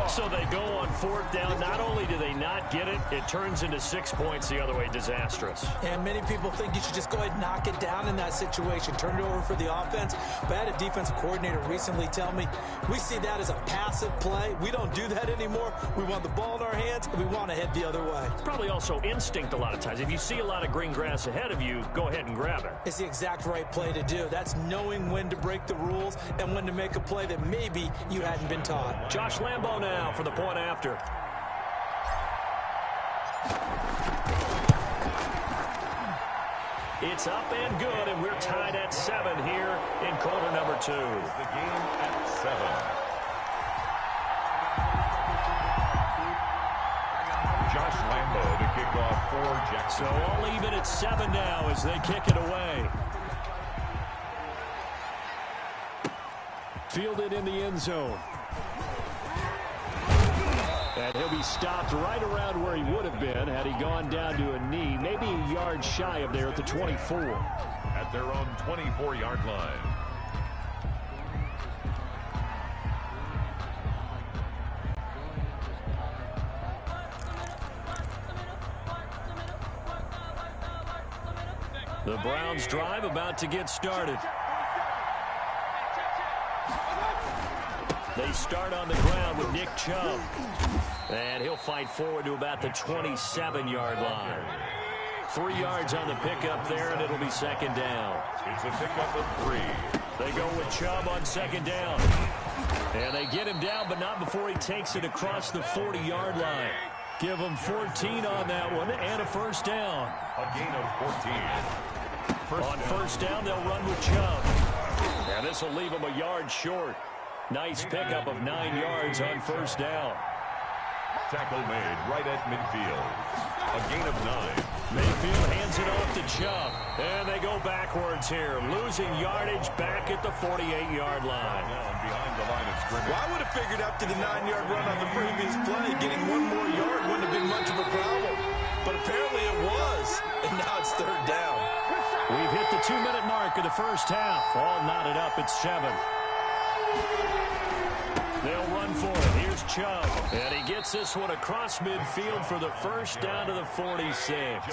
So they go on 4th down. Not only do they not get it, it turns into 6 points the other way. Disastrous. And many people think you should just go ahead and knock it down in that situation. Turn it over for the offense. But I had a defensive coordinator recently tell me, we see that as a passive play. We don't do that anymore. We want the ball in our hands, and we want to head the other way. Probably also instinct a lot of times. If you see a lot of green grass ahead of you, go ahead and grab it. It's the exact right play to do. That's knowing when to break the rules and when to make a play that maybe you hadn't been taught. Josh Lambo now for the point after. It's up and good, and we're tied at 7 here in quarter number 2. The game at 7. Josh Lambo to kick off for Jackson. So all even at 7 now as they kick it away. Fielded in the end zone. And he'll be stopped right around where he would have been had he gone down to a knee, maybe a yard shy of there at the 24. At their own 24-yard line. The Browns drive about to get started. They start on the ground with Nick Chubb. And he'll fight forward to about the 27-yard line. 3 yards on the pickup there, and it'll be second down. It's a pickup of 3. They go with Chubb on second down. And they get him down, but not before he takes it across the 40-yard line. Give them 14 on that one and a first down. A gain of 14. On first down, they'll run with Chubb. And this will leave them a yard short. Nice pickup of 9 yards on first down. Tackle made right at midfield. A gain of 9. Mayfield hands it off to Chubb. And they go backwards here, losing yardage back at the 48-yard line. Down behind the line of scrimmage. Well, I would have figured up to the 9-yard run on the previous play. Getting one more yard wouldn't have been much of a problem. But apparently it was. And now it's third down. We've hit the 2-minute mark of the first half. All knotted up at 7. They'll run for it. Here's Chubb. And he gets this one across midfield for the first down to the 46.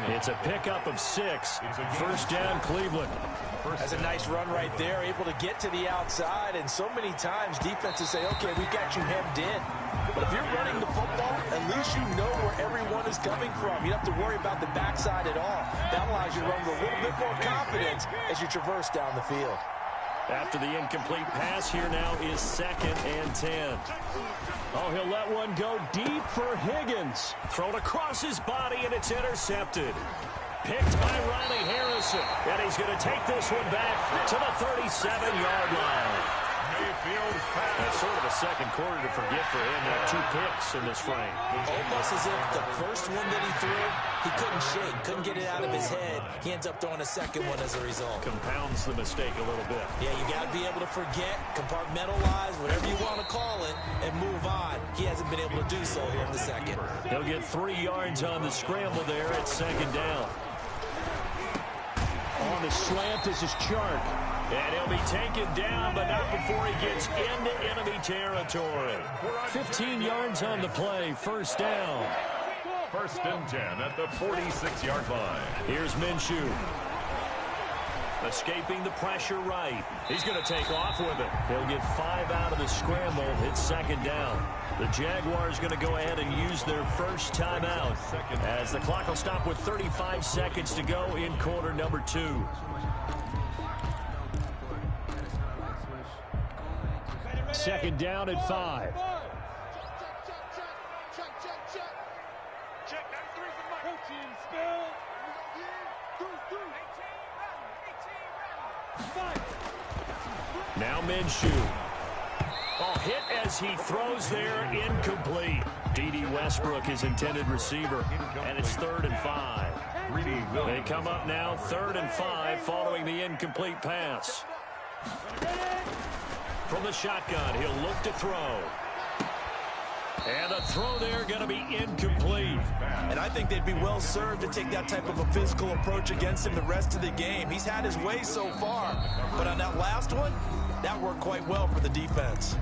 It's a pickup of 6. First down, Cleveland. That's a nice run right there, able to get to the outside. And so many times defenses say, okay, we got you hemmed in. But if you're running the football, at least you know where everyone is coming from. You don't have to worry about the backside at all. That allows you to run with a little bit more confidence as you traverse down the field. After the incomplete pass, here now is 2nd and 10. Oh, he'll let one go deep for Higgins. Thrown across his body, and it's intercepted. Picked by Riley Harrison. And he's going to take this one back to the 37-yard line. Mayfield's pass. That's sort of a second quarter to forget for him. Now 2 picks in this frame. Almost as if the first one that he threw, he couldn't shake, couldn't get it out of his head. He ends up throwing a second one as a result. Compounds the mistake a little bit. Yeah, you got to be able to forget, compartmentalize, whatever you want to call it, and move on. He hasn't been able to do so here in the second. He'll get 3 yards on the scramble there at 2nd down. On the slant, this is Chark. And he'll be taken down, but not before he gets into enemy territory. 15 yards on the play, first down. 1st and 10 at the 46-yard line. Here's Minshew. Escaping the pressure right. He's going to take off with it. He'll get 5 out of the scramble. It's 2nd down. The Jaguars going to go ahead and use their first timeout as the clock will stop with 35 seconds to go in quarter number 2. Second down at 5. Check 93 for my team spell. Now Minshew. Oh, hit as he throws there, incomplete. D.D. Westbrook, his intended receiver, and it's 3rd and 5. They come up now 3rd and 5 following the incomplete pass. From the shotgun, he'll look to throw. And the throw there going to be incomplete. And I think they'd be well served to take that type of a physical approach against him the rest of the game. He's had his way so far. But on that last one, that worked quite well for the defense.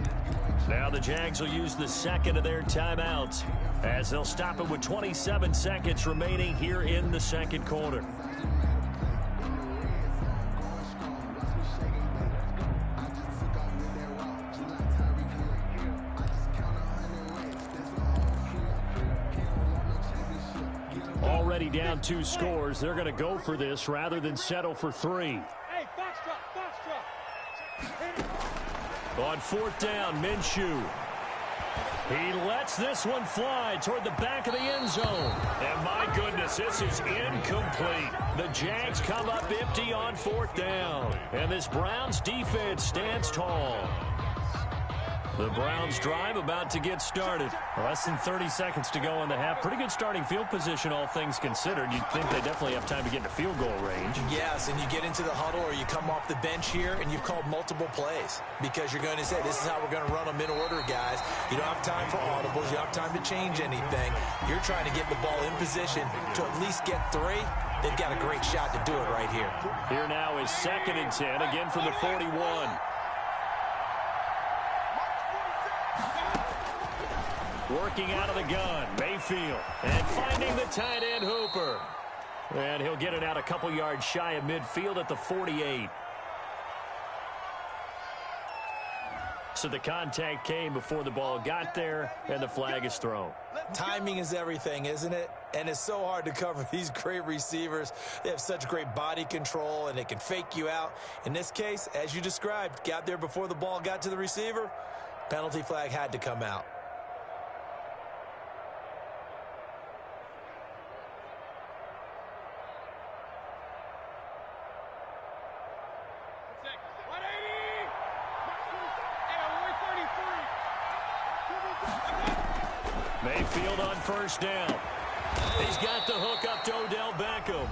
Now the Jags will use the second of their timeouts as they'll stop it with 27 seconds remaining here in the second quarter. Already down 2 scores. They're going to go for this rather than settle for 3. Hey, box drop, box drop. On 4th down, Minshew. He lets this one fly toward the back of the end zone. And my goodness, this is incomplete. The Jags come up empty on 4th down. And this Browns defense stands tall. The Browns drive about to get started. Less than 30 seconds to go in the half. Pretty good starting field position, all things considered. You'd think they definitely have time to get into field goal range. Yes, and you get into the huddle or you come off the bench here and you've called multiple plays because you're going to say, this is how we're going to run them in order, guys. You don't have time for audibles. You don't have time to change anything. You're trying to get the ball in position to at least get 3. They've got a great shot to do it right here. Here now is 2nd and 10, again from the 41. Working out of the gun, Mayfield, and finding the tight end Hooper. And he'll get it out a couple yards shy of midfield at the 48. So the contact came before the ball got there, and the flag is thrown. Timing is everything, isn't it? And it's so hard to cover these great receivers. They have such great body control, and they can fake you out. In this case, as you described, got there before the ball got to the receiver. Penalty flag had to come out. Mayfield on first down. He's got the hook up to Odell Beckham.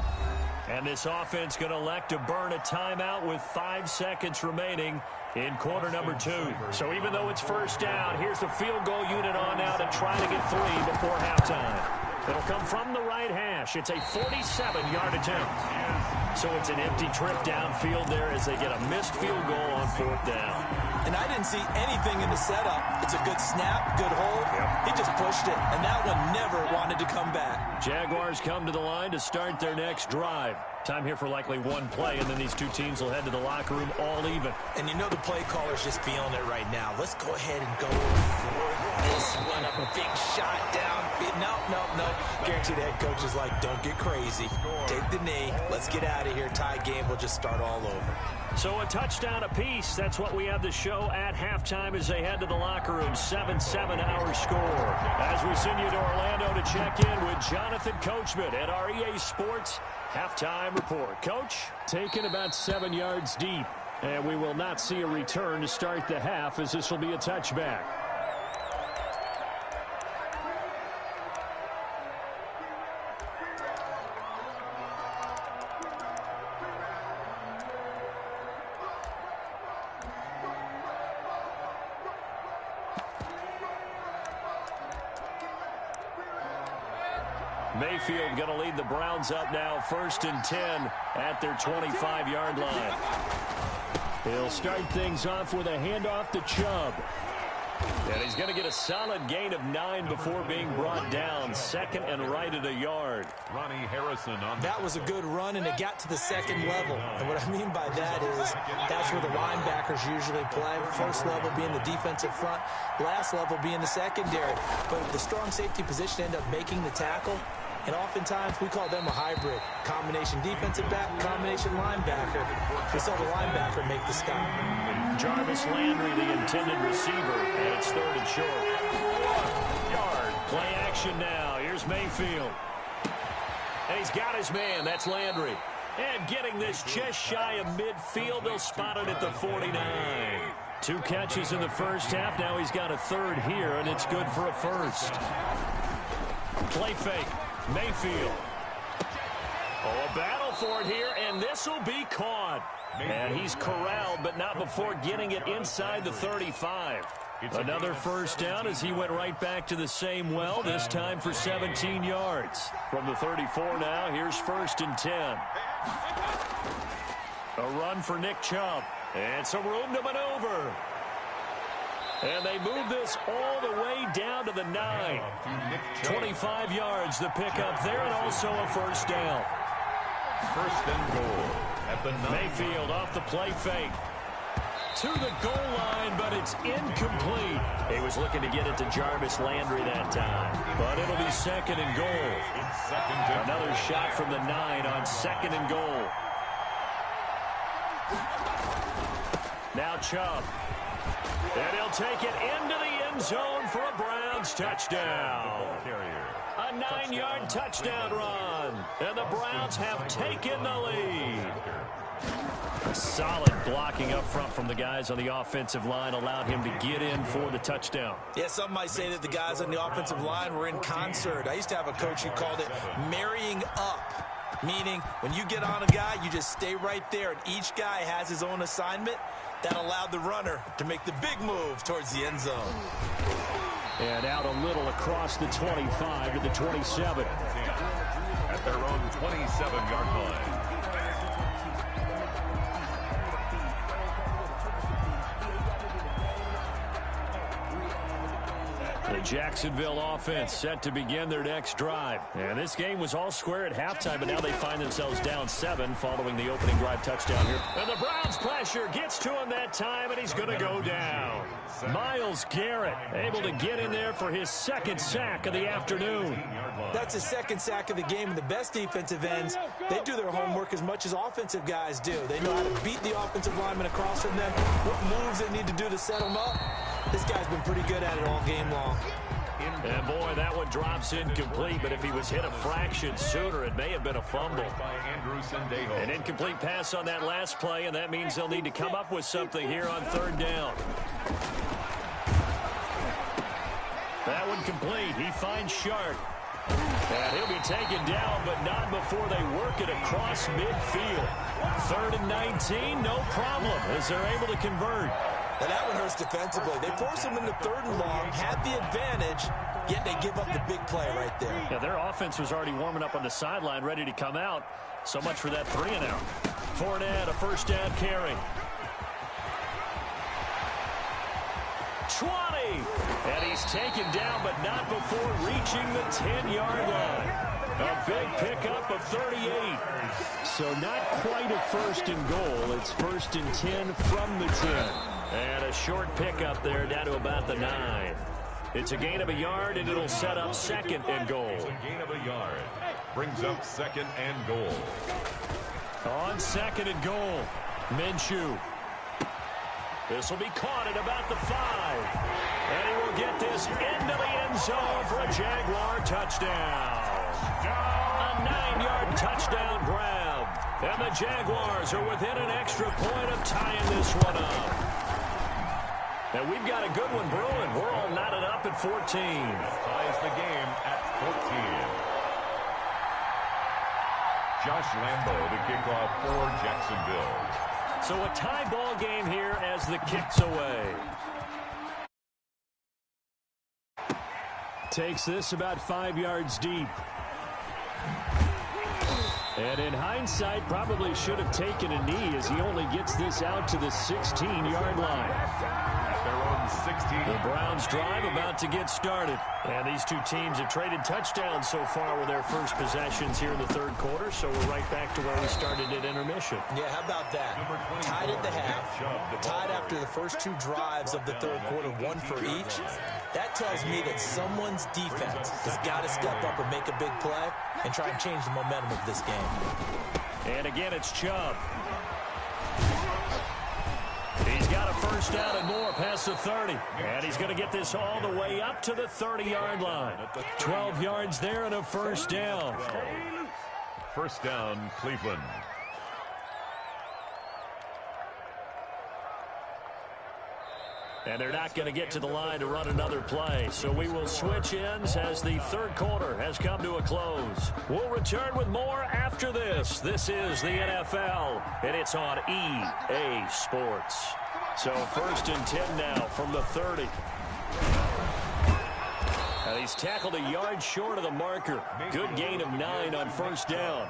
And this offense going to elect to burn a timeout with 5 seconds remaining in quarter number 2. So even though it's first down, here's the field goal unit on now to try to get 3 before halftime. It'll come from the right hash. It's a 47-yard attempt. So it's an empty trip downfield there as they get a missed field goal on 4th down. And I didn't see anything in the setup. It's a good snap, good hold. He just pushed it, and that one never wanted to come back. Jaguars come to the line to start their next drive. Time here for likely one play, and then these two teams will head to the locker room all even. And you know the play caller's just feeling it right now. Let's go ahead and go for this one. A big shot down. No. Guaranteed the head coach is like, don't get crazy. Take the knee. Let's get out of here. Tie game. We'll just start all over. So a touchdown apiece. That's what we have to show at halftime as they head to the locker room. 7-7 our score. As we send you to Orlando to check in with Jonathan Coachman at our EA Sports Halftime Report. Coach? Taken about 7 yards deep. And we will not see a return to start the half as this will be a touchback. Mayfield going to lead the Browns up now, 1st and 10 at their 25-yard line. He'll start things off with a handoff to Chubb. And he's going to get a solid gain of 9 before being brought down. 2nd and right at a yard. Ronnie Harrison on that was a good run, and it got to the 2nd level. And what I mean by that is that's where the linebackers usually play. First level being the defensive front, last level being the secondary. But if the strong safety position end up making the tackle, and oftentimes we call them a hybrid. Combination defensive back, combination linebacker. We saw the linebacker make the stop. Jarvis Landry, the intended receiver, and it's 3rd and short. Yard. Play action now. Here's Mayfield. And he's got his man. That's Landry. And getting this just shy of midfield. They'll spot it at the 49. 2 catches in the first half. Now he's got a 3rd here, and it's good for a 1st. Play fake. Mayfield. Oh, a battle for it here, and this will be caught. And he's corralled, but not before getting it inside the 35. Another 1st down as he went right back to the same well, this time for 17 yards. From the 34 now, here's 1st and 10. A run for Nick Chubb. And some room to maneuver. And they move this all the way down to the 9. 25 yards the pickup there, and also a 1st down. 1st and goal at the 9. Mayfield off the play fake. To the goal line, but it's incomplete. He was looking to get it to Jarvis Landry that time. But it'll be 2nd and goal. Another shot from the 9 on 2nd and goal. Now Chubb. And he'll take it into the end zone for a Browns touchdown. A 9-yard touchdown run. And the Browns have taken the lead. Solid blocking up front from the guys on the offensive line allowed him to get in for the touchdown. Yeah, some might say that the guys on the offensive line were in concert. I used to have a coach who called it marrying up, meaning when you get on a guy, you just stay right there, and each guy has his own assignment. That allowed the runner to make the big move towards the end zone. And out a little across the 25 to the 27. At their own 27-yard line. The Jacksonville offense set to begin their next drive. And this game was all square at halftime, but now they find themselves down 7 following the opening drive touchdown here. And the Browns pressure gets to him that time, and he's going to go down. Myles Garrett able to get in there for his 2nd sack of the afternoon. That's his 2nd sack of the game, and the best defensive ends, they do their homework as much as offensive guys do. They know how to beat the offensive lineman across from them, what moves they need to do to set them up. This guy's been pretty good at it all game long. And boy, that one drops incomplete, but if he was hit a fraction sooner, it may have been a fumble. An incomplete pass on that last play, and that means they'll need to come up with something here on 3rd down. That one complete. He finds Shark. And he'll be taken down, but not before they work it across midfield. 3rd and 19, no problem, as they're able to convert. And that one hurts defensively. They force them into 3rd and long, had the advantage, yet they give up the big play right there. Yeah, their offense was already warming up on the sideline, ready to come out. So much for that 3 and out. Fournette, a first down carry. 20. And he's taken down, but not before reaching the 10-yard line. A big pickup of 38. So not quite a 1st and goal. It's 1st and 10 from the 10. And a short pickup there down to about the 9. It's a gain of a yard, and it'll set up 2nd and goal. It's a gain of a yard. Brings up 2nd and goal. On 2nd and goal, Minshew. This will be caught at about the 5. And he will get this into the end zone for a Jaguar touchdown. A 9-yard touchdown grab. And the Jaguars are within an extra point of tying this one up. And we've got a good one brewing. We're all knotted up at 14. Ties the game at 14. Josh Lambo to kick off for Jacksonville. So a tie ball game here as the kick's away. Takes this about 5 yards deep. And in hindsight, probably should have taken a knee as he only gets this out to the 16-yard line. At their own 16. The Browns drive about to get started. And these two teams have traded touchdowns so far with their first possessions here in the 3rd quarter. So we're right back to where we started at intermission. Yeah, how about that? Tied at the half, tied after the first 2 drives of the 3rd quarter, 1 for each. That tells me that someone's defense has got to step up and make a big play and try and change the momentum of this game. And again, it's Chubb. He's got a first down and more past the 30. And he's going to get this all the way up to the 30-yard line. 12 yards there and a first down. First down, Cleveland. And they're not going to get to the line to run another play. So we will switch ends as the 3rd quarter has come to a close. We'll return with more after this. This is the NFL, and it's on EA Sports. So 1st and 10 now from the 30. And he's tackled a yard short of the marker. Good gain of 9 on first down.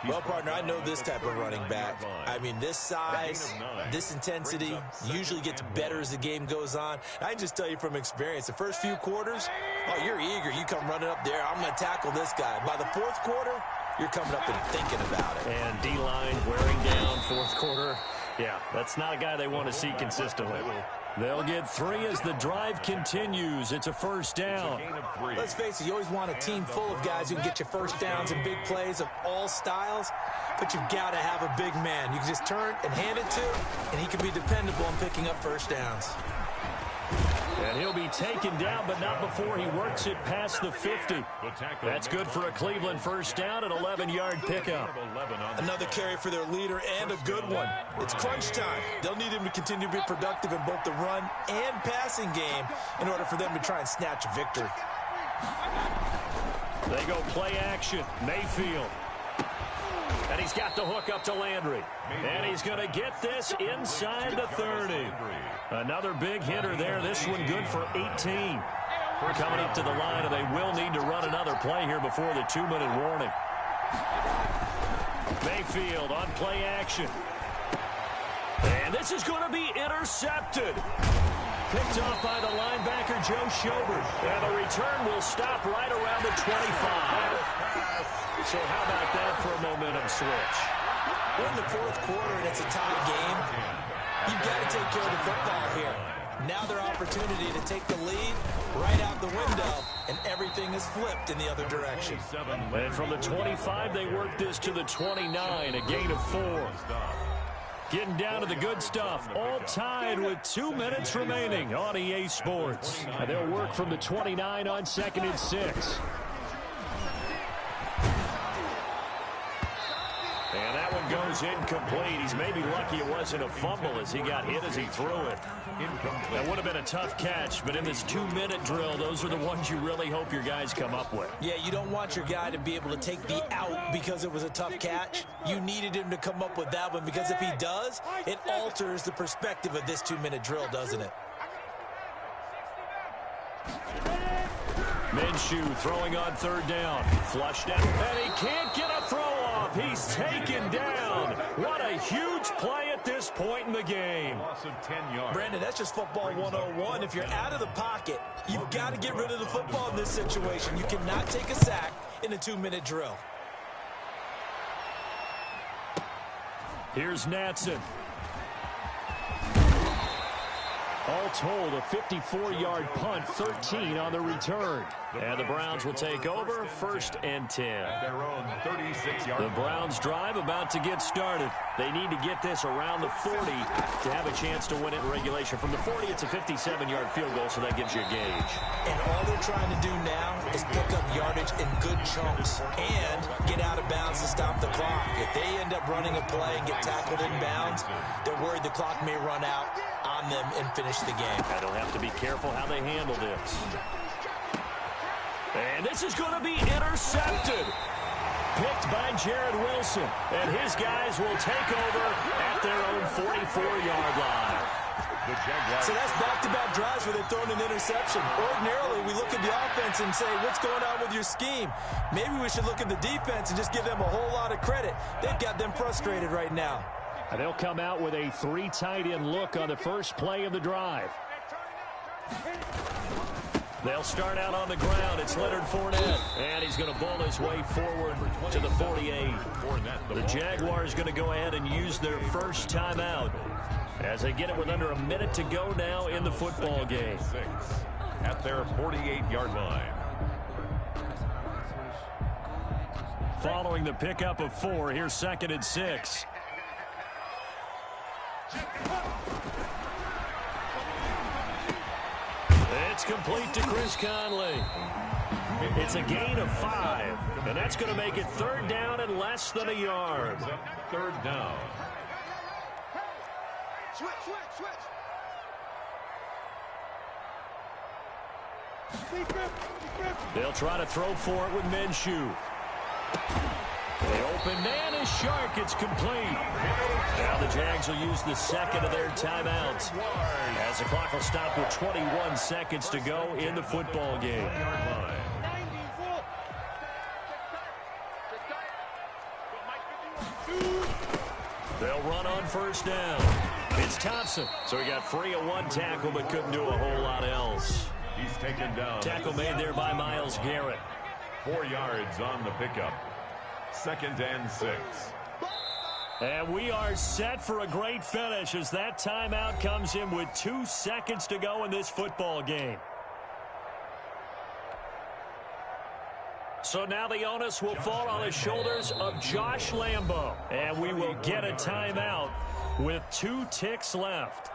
Well, partner, I know this type of running back. I mean, this size, this intensity usually gets better as the game goes on. I can just tell you from experience, the first few quarters, oh, you're eager. You come running up there, I'm going to tackle this guy. By the 4th quarter, you're coming up and thinking about it. And D-line wearing down 4th quarter. Yeah, that's not a guy they want to see consistently. They'll get 3 as the drive continues. It's a first down. Let's face it, you always want a team full of guys who can get you first downs and big plays of all styles, but you've got to have a big man. You can just turn and hand it to, and he can be dependable in picking up first downs. And he'll be taken down, but not before he works it past the 50. That's good for a Cleveland first down, an 11-yard pickup. Another carry for their leader and a good one. It's crunch time. They'll need him to continue to be productive in both the run and passing game in order for them to try and snatch a victory. They go play action. Mayfield. And he's got the hook up to Landry. And he's going to get this inside the 30. Another big hitter there. This one good for 18. We're coming up to the line, and they will need to run another play here before the 2-minute warning. Mayfield on play action. And this is going to be intercepted. Picked off by the linebacker, Joe Schobert. And the return will stop right around the 25. So how about that for a momentum switch? We're in the 4th quarter, and it's a tie game. You've got to take care of the football here. Now their opportunity to take the lead right out the window, and everything is flipped in the other direction. And from the 25, they work this to the 29, a gain of 4. Getting down to the good stuff, all tied with 2 minutes remaining on EA Sports. And they'll work from the 29 on 2nd and 6. And that one goes incomplete. He's maybe lucky it wasn't a fumble as he got hit as he threw it. That would have been a tough catch, but in this 2-minute drill, those are the ones you really hope your guys come up with. Yeah, you don't want your guy to be able to take the out because it was a tough catch. You needed him to come up with that one, because if he does, it alters the perspective of this 2-minute drill, doesn't it? Minshew throwing on 3rd down. Flushed out, and he can't get a throw off. He's taken down. What a huge play at this point in the game. Loss of 10 yards. Brandon, that's just football 101. If you're out of the pocket, you've got to get rid of the football in this situation. You cannot take a sack in a 2-minute drill. Here's Natson. All told, a 54-yard punt, 13 on the return. And the Browns will take over, 1st and 10. Their own 36-yard. The Browns drive about to get started. They need to get this around the 40 to have a chance to win it in regulation. From the 40, it's a 57-yard field goal, so that gives you a gauge. And all they're trying to do now is pick up yardage in good chunks and get out of bounds to stop the clock. If they end up running a play and get tackled in bounds, they're worried the clock may run out on them and finish the game. And they'll have to be careful how they handle this. And this is going to be intercepted. Picked by Jared Wilson. And his guys will take over at their own 44-yard line. So that's back-to-back drives where they've thrown an interception. Ordinarily, we look at the offense and say, what's going on with your scheme? Maybe we should look at the defense and just give them a whole lot of credit. They've got them frustrated right now. And they'll come out with a 3 tight end look on the first play of the drive. They'll start out on the ground. It's Leonard Fournette. And he's going to ball his way forward to the 48. The Jaguars going to go ahead and use their first timeout as they get it with under a minute to go now in the football game. At their 48-yard line. Following the pickup of 4, here's 2nd and 6. It's complete to Chris Conley. It's a gain of 5, and that's going to make it 3rd down and less than a yard. 3rd down. Switch. They'll try to throw for it with Minshew. The open man is Shark. It's complete. Now the Jags will use the 2nd of their timeouts as the clock will stop with 21 seconds to go in the football game. They'll run on 1st down. It's Thompson. So he got free of 1 tackle but couldn't do a whole lot else. He's taken down. Tackle made there by Myles Garrett. 4 yards on the pickup. 2nd and 6. And we are set for a great finish as that timeout comes in with 2 seconds to go in this football game. So now the onus will fall on the shoulders of Josh Lambo. And we will get a timeout with 2 ticks left.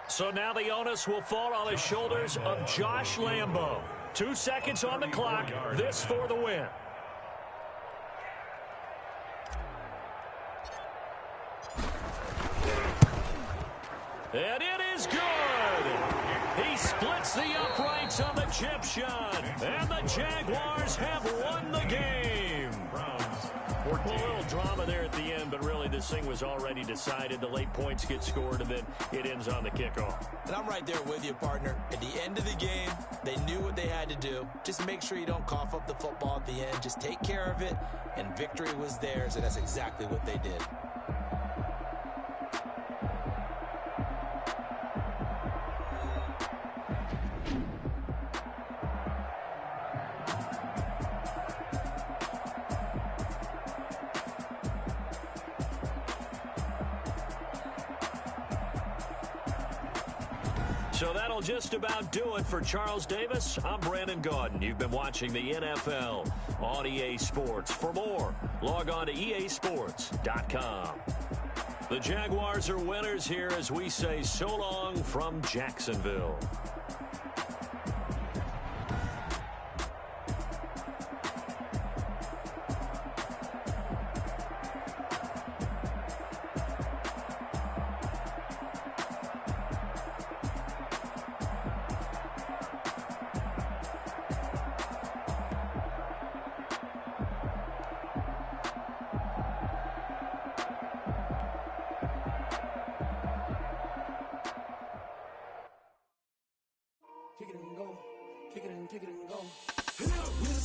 So now the onus will fall on the shoulders of Josh Lambo. 2 seconds on the clock. This for the win. And it is good. He splits the uprights on the chip shot. And the Jaguars have won the game. A little drama there at the end, but really this thing was already decided. The late points get scored, and then it ends on the kickoff. And I'm right there with you, partner. At the end of the game, they knew what they had to do. Just make sure you don't cough up the football at the end. Just take care of it, and victory was theirs, and that's exactly what they did. So that'll just about do it for Charles Davis. I'm Brandon Gaudin. You've been watching the NFL on EA Sports. For more, log on to easports.com. The Jaguars are winners here as we say so long from Jacksonville. Kick it and go. With a